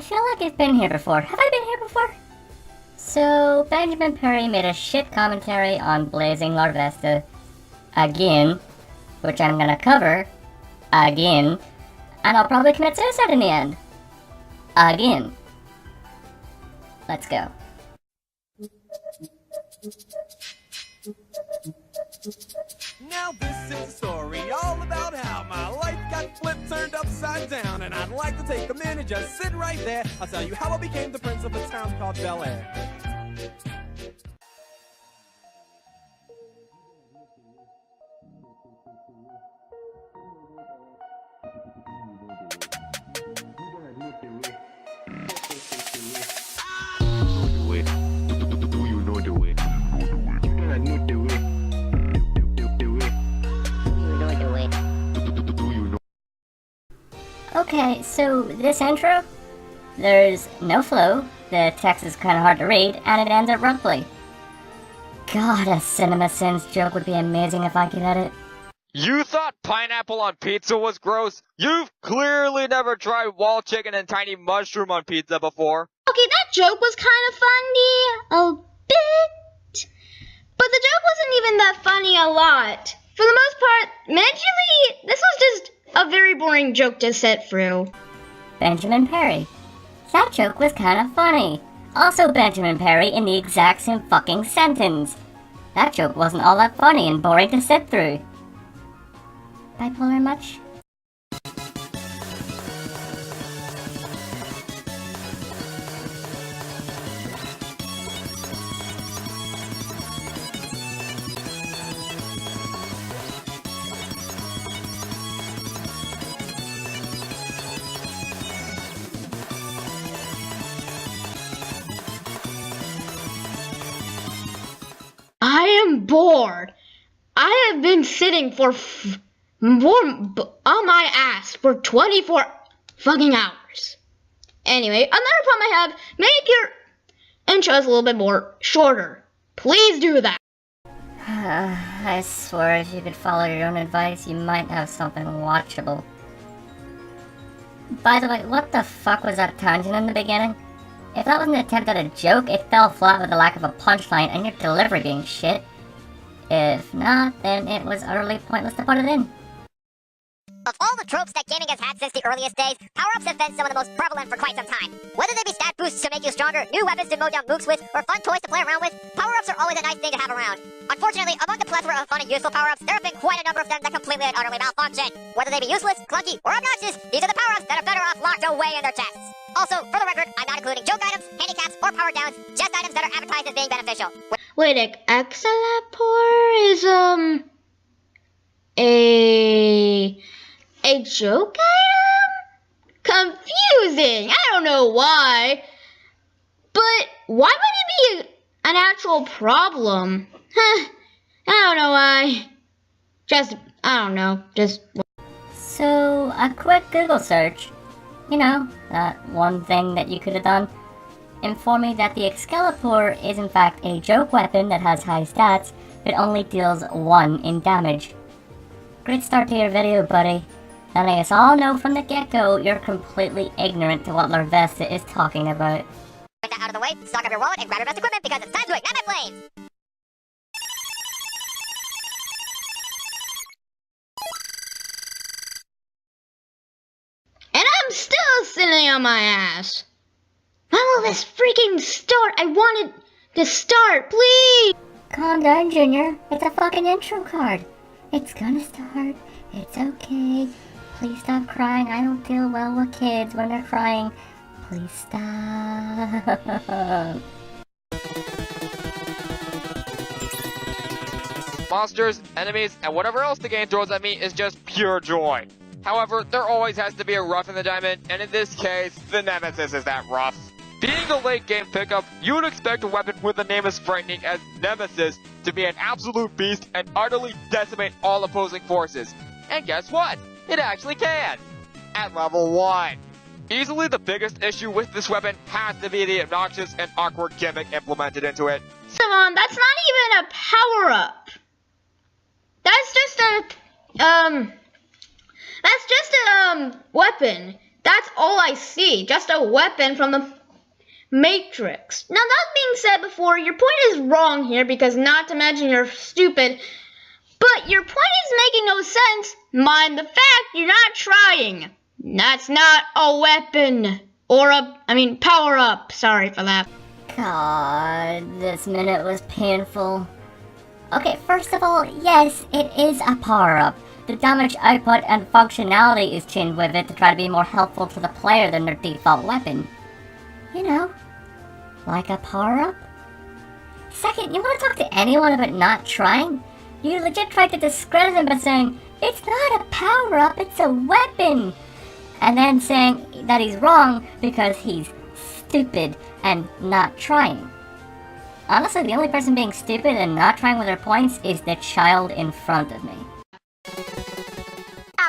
feel like I've been here before. Have I been here before? So, Benjamin Perry made a shit commentary on Blazing Larvesta again, which I'm gonna cover again, and I'll probably commit suicide in the end. Again. Let's go. Now this is a story all about how my life got flipped, turned upside down, and I'd like to take a minute, just sit right there. I'll tell you how I became the prince of a town called Bel Air. Okay, so this intro, there's no flow, the text is kind of hard to read, and it ends abruptly. God, a CinemaSins joke would be amazing if I could edit. You thought pineapple on pizza was gross? You've clearly never tried wall chicken and tiny mushroom on pizza before. Okay, that joke was kind of funny, a bit, but the joke wasn't even that funny a lot. For the most part, mentally, this was just a very boring joke to sit through. Benjamin Perry. That joke was kind of funny. Also Benjamin Perry in the exact same fucking sentence. That joke wasn't all that funny and boring to sit through. Bipolar much? I am bored. I have been sitting on my ass for 24 fucking hours. Anyway, another problem I have, make your intros a little bit more shorter. Please do that. I swear if you could follow your own advice, you might have something watchable. By the way, what the fuck was that tangent in the beginning? If that was an attempt at a joke, it fell flat with the lack of a punchline and your delivery being shit. If not, then it was utterly pointless to put it in. Of all the tropes that gaming has had since the earliest days, power-ups have been some of the most prevalent for quite some time. Whether they be stat boosts to make you stronger, new weapons to mow down mooks with, or fun toys to play around with, power-ups are always a nice thing to have around. Unfortunately, among the plethora of fun and useful power-ups, there have been quite a number of them that completely and utterly malfunction. Whether they be useless, clunky, or obnoxious, these are the power-ups that are better off locked away in their chests. Also, for the record, I'm not including joke items, handicaps, or power downs, just items that are advertised as being beneficial. Wait, Excellapor is, a joke item? Confusing! I don't know why. But why would it be an actual problem? I don't know why. I don't know. So, a quick Google search. You know, that one thing that you could have done. Informed me that the Excalibur is in fact a joke weapon that has high stats, but only deals 1 in damage. Great start to your video, buddy. Letting us all know from the get-go you're completely ignorant to what Larvesta is talking about. Get that out of the way, stock up your wallet, and grab your best equipment because it's time to ignite my flames! And I'm still sitting on my ass. When will this freaking start? I want it to start, please! Calm down, Junior. It's a fucking intro card. It's gonna start. It's okay. Please stop crying. I don't deal well with kids when they're crying. Please stop. Monsters, enemies, and whatever else the game throws at me is just pure joy. However, there always has to be a rough in the diamond, and in this case, the Nemesis is that rough. Being a late game pickup, you would expect a weapon with a name as frightening as Nemesis to be an absolute beast and utterly decimate all opposing forces. And guess what? It actually can! At level 1. Easily the biggest issue with this weapon has to be the obnoxious and awkward gimmick implemented into it. Come on, that's not even a power-up. That's just a weapon. That's all I see, just a weapon from the Matrix. Now that being said before, your point is wrong here because not to mention you're stupid, but your point is making no sense. Mind the fact you're not trying. That's not a weapon. Or power up. Sorry for that. God, this minute was painful. Okay, first of all, yes, it is a power-up. The damage output and functionality is changed with it to try to be more helpful to the player than their default weapon. You know, like a power-up. Second, you want to talk to anyone about not trying? You legit tried to discredit him by saying, it's not a power-up, it's a weapon! And then saying that he's wrong because he's stupid and not trying. Honestly, the only person being stupid and not trying with their points is the child in front of me. I'll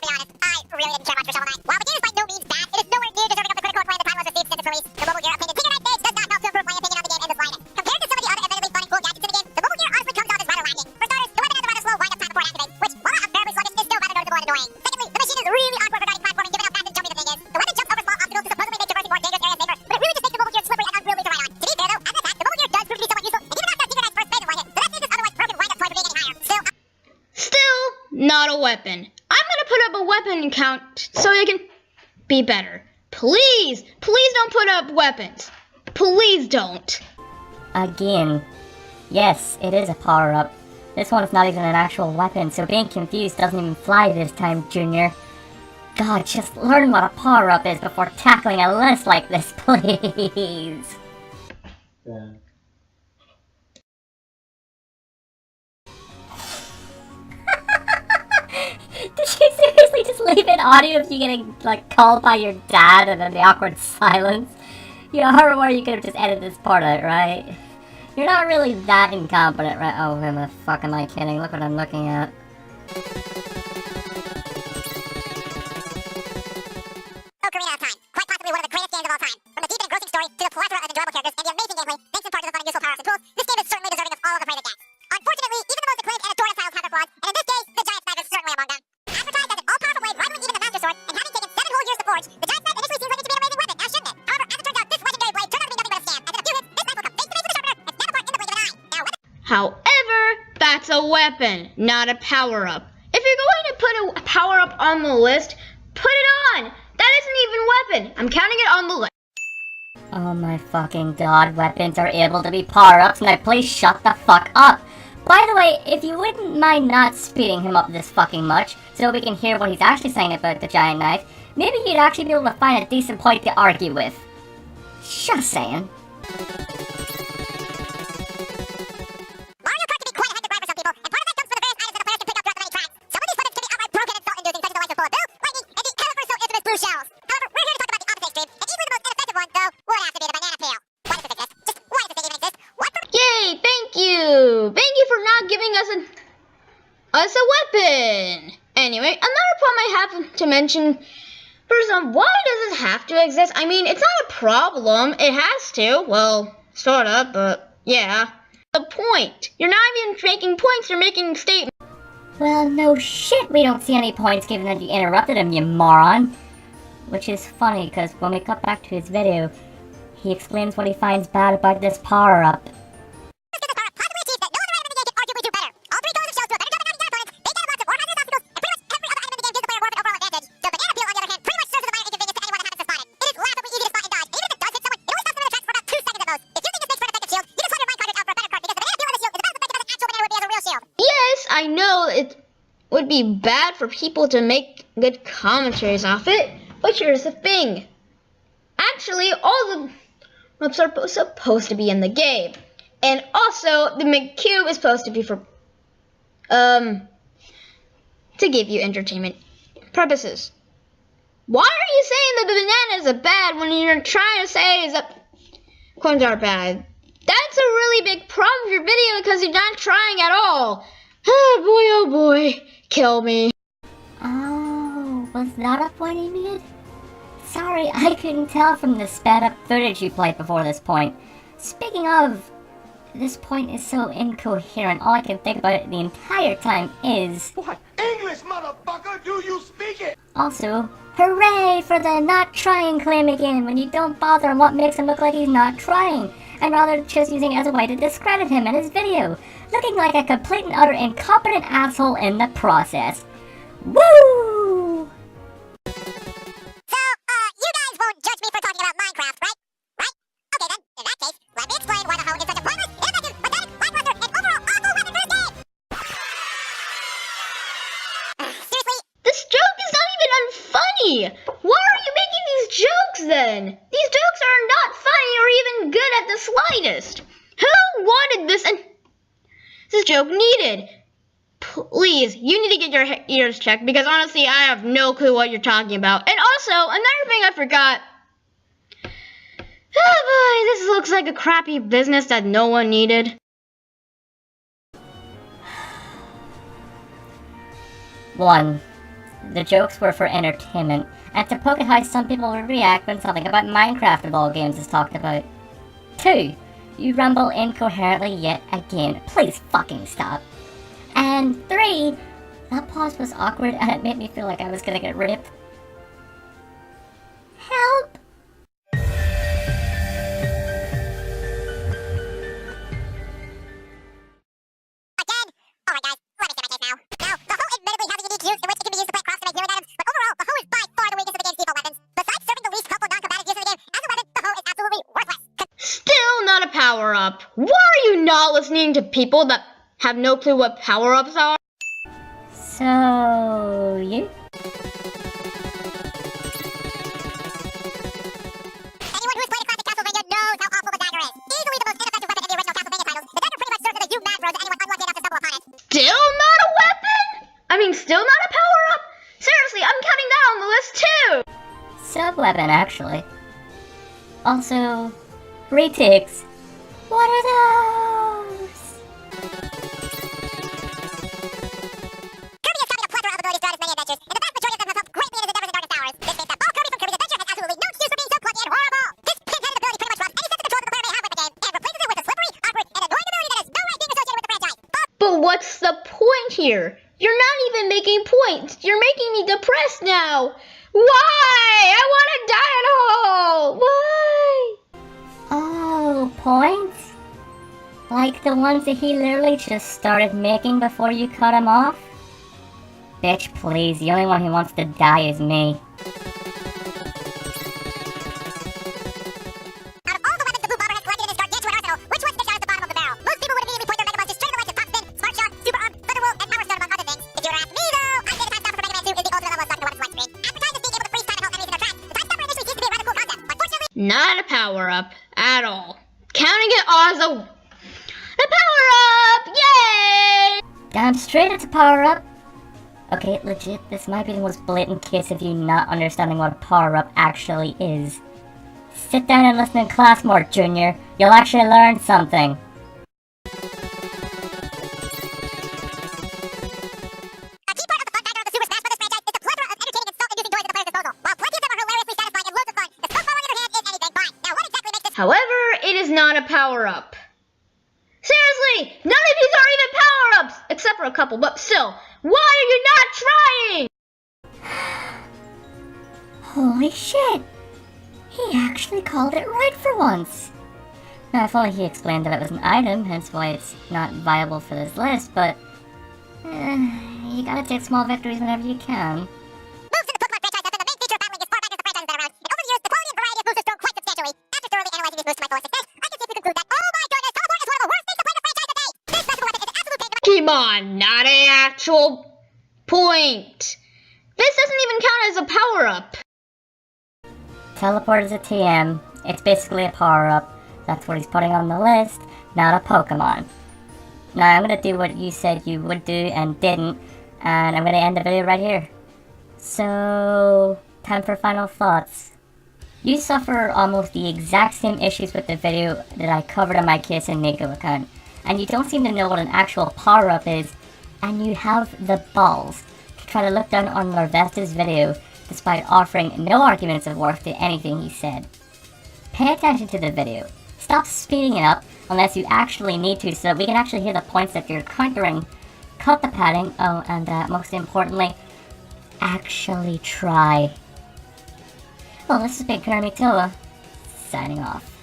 be honest, I really didn't care much for Shovel Knight. While the game is by no means bad, it is nowhere near deserving of the critical acclaim the time was received since its release. The Mobile Gear updated Finger Knight Page does not help to improve my opinion on the game in the slightest. Compared to some of the other admittedly fun and cool gadgets in the game, the Mobile Gear honestly comes off as rather lacking. For starters, the weapon has a rather slow wind-up time before it activates, which, while not unbearably sluggish, is still rather noticeable and annoying. Secondly, the machine is really awkward regarding platforming given how fast and jumpy the thing is. The weapon jumps over small obstacles to supposedly make traversing more dangerous areas safer, but it really just makes the Mobile Gear slippery and unwieldy to ride on. To be fair though, as an attack, the Mobile Gear does prove to be somewhat useful, and even knocks out Finger Knight's first phase in one hit, so that saves his otherwise broken wind-up toy from being any higher. Still not a weapon. I'm gonna put up a weapon count so it can be better. Please don't put up weapons. Please don't. Again, yes, it is a power-up. This one's not even an actual weapon, so being confused doesn't even fly this time, Junior. God, just learn what a power-up is before tackling a list like this, please. Yeah. Did you seriously just leave an audio of you getting, called by your dad and then the awkward silence? You know, or you could have just edited this part out, right? You're not really that incompetent, right? Oh, who the fuck am I kidding? Look what I'm looking at. Ocarina of Time, quite possibly one of the greatest games of all time. From the deep and engrossing story to the plethora of enjoyable characters and the amazing gameplay, thanks in part to the fun and useful powers and tools, this game is certainly deserving of all of the praise it gets. Unfortunately, even the most acclaimed and adored of titles have their flaws, and in this case, the Giant Knife is certainly among them. Advertised as an all-powerful blade rivaling even the Master Sword, and having taken 7 whole years to forge, the Giant Knife initially seems like it should be an amazing weapon, now shouldn't it? However, as it turns out, this legendary blade turned out to be nothing but a scam, as in a few hits, this knife will come face to face with the sharpener and snap apart in the blink of an eye. Now, However, that's a weapon, not a power-up. If you're going to put a power-up on the list, put it on. That isn't even a weapon. I'm counting it on the list. Oh my fucking god, weapons are able to be power-ups, now please shut the fuck up! By the way, if you wouldn't mind not speeding him up this fucking much, so we can hear what he's actually saying about the giant knife, maybe you'd actually be able to find a decent point to argue with. Just saying. Mario Kart can be quite a hectic ride for some people, and part of that comes from the various items that the players can pick up throughout the many tracks. Some of these weapons can be outright broken and salt-inducing, such as the likes of Bullet Bill, Lightning, and the ever-so-infamous blue shells. However, we're here to talk about the opposite extreme, and easily the most ineffective one, though, would have to be the banana peel. Why does this exist? Just why does this thing even exist? What Yay, thank you. Thank you for not giving us a weapon. Anyway, another problem I have to mention. First off, why does this have to exist? I mean, it's not a problem. It has to. Well, sort of, but yeah. The point. You're not even making points, you're making statements. Well, no shit, we don't see any points given that you interrupted him, you moron. Which is funny, because when we cut back to his video, he explains what he finds bad about this power-up. This power possibly achieves that no other item in the game can arguably do better. All 3 colors of shells do a better job at knocking down opponents, big damage blocks of more hazardous obstacles, and pretty much every other item in the game gives the player more of an overall advantage. The banana peel, on the other hand, pretty much serves as a minor inconvenience to anyone that happens to spot it. It is laughably easy to spot and dodge, and even if it does hit someone, it only stops them in their tracks for about 2 seconds at most. If you think this makes for an effective shield, you can swap your mind cartridge out for a better card because the banana peel on the shield is about as effective as an actual banana would be as a real shield. Yes, I know it would be bad for people to make good commentaries off it, but here's the thing. Actually, all the maps are supposed to be in the game. And also, the McCube is supposed to be for, to give you entertainment purposes. Why are you saying the bananas are bad when you're trying to say that coins are bad? That's a really big problem for your video because you're not trying at all. Oh boy, kill me. Oh, was that a point he made? Sorry, I couldn't tell from the sped up footage you played before this point. Speaking of, This point is so incoherent. All I can think about it the entire time is... What English, motherfucker? Do you speak it? Also, hooray for the not trying claim again when you don't bother on what makes him look like he's not trying, and rather just using it as a way to discredit him in his video, looking like a complete and utter incompetent asshole in the process. Woo! So, you guys won't judge me for talking about Minecraft, right? Right? Okay then, in that case, let me explain why the hoe is such a pointless, ineffective, pathetic, lackluster, and overall awful weapon for this game! Seriously? This joke is not even unfunny! Why are you making these jokes then? These jokes are not funny or even good at the slightest. Who wanted this and this joke needed? Please, you need to get your ears checked because honestly, I have no clue what you're talking about. And also, another thing I forgot. Oh boy, this looks like a crappy business that no one needed. One, the jokes were for entertainment, and to poke at how some people will react when something about Minecraft of all games is talked about. 2, you rumble incoherently yet again. Please fucking stop. And 3, that pause was awkward and it made me feel like I was gonna get raped. Help! Again? Alright guys, let me get my case now. Now, the hoe admittedly has a unique use in which it can be used to plant crops to make healing items, but overall, the hoe is by far the weakest of the game's default weapons. Besides serving the least helpful non-combative use of the game, as a weapon, the hoe is absolutely worthless. Still not a power-up. Why are you not listening to people that have no clue what power-ups are? So, you? Anyone who's played a classic Castlevania knows how awful the dagger is. Easily the most ineffective weapon in the original Castlevania titles, the dagger pretty much serves as a you mad throw to anyone unlucky enough to stumble upon it. Still not a weapon? I mean, still not a power-up? Seriously, I'm counting that on the list too! Sub-weapon, actually. Also, retakes. What are those? Kirby has copied a plethora of abilities throughout his many adventures, and the vast majority of them have helped greatly in his endeavors in Darkest Towers. This means that all Kirby from Kirby's adventure has absolutely no excuse for being so clunky and horrible. This pin-headed ability pretty much robs any sense of control that the player may have with the game, and replaces it with a slippery, awkward, and annoying ability that has no right being associated with the franchise. But what's the point here? You're not even making points. You're making me depressed now. Why? I want to die at home. Why? Oh, points? Like the ones that he literally just started making before you cut him off? Bitch, please, the only one who wants to die is me. Out of all the weapons the Blue Bomber has collected in his gargantuan arsenal, which one sticks out at the bottom of the barrel? Most people would immediately point their Megabuns straight to the likes of Top Spin, Smart Shot, Super Arm, Thunderbolt, and Power Stone, among other things. If you were to ask me, though, I'd say the Time Stopper for Mega Man 2 is the ultimate level of sucking the weapons light screen. Advertised as being able to freeze time and halt enemies in their tracks, the Time Stopper initially seems to be a rather cool concept. Unfortunately, Not a power-up at all. Counting it as a power-up. Yay! Damn straight it's a power-up. Okay, legit, this might be the most blatant case of you not understanding what a power-up actually is. Sit down and listen in class more, Junior. You'll actually learn something. a key part of the fun factor of the Super Smash Bros. Franchise is the plethora of entertaining and salt-inducing toys at the player's disposal. While plenty of them are hilariously satisfying and loads of fun, the smoke ball on the other hand is anything but. Now, what exactly makes this However, it is not a power-up. Seriously, none of these are even power-ups, except for a couple, but still, why are you not trying? Holy shit! He actually called it right for once. Now, if only he explained that it was an item, hence why it's not viable for this list, but... you gotta take small victories whenever you can. moves in the Pokemon franchise have been the main feature of battling against far backers the franchise has been around, and over the years, the quality and variety of moves has grown quite substantially. After thoroughly analyzing these moves to my fullest extent, I can safely conclude that, oh my goodness, Teleport is one of the worst things to play in the franchise today! This magical weapon is an absolute pain to Come on, not an actual point. This doesn't even count as a power-up. Teleport is a TM. It's basically a power-up. That's what he's putting on the list, not a Pokemon. Now I'm gonna do what you said you would do and didn't, and I'm gonna end the video right here. So, time for final thoughts. You suffer almost the exact same issues with the video that I covered on my Kiss and Nico account, and you don't seem to know what an actual power-up is, and you have the balls to try to look down on Larvesta's video despite offering no arguments of worth to anything he said. Pay attention to the video, stop speeding it up, unless you actually need to, so that we can actually hear the points that you're countering. Cut the padding. Oh, and most importantly, actually try. Well, this is Big Kermit Toa, signing off.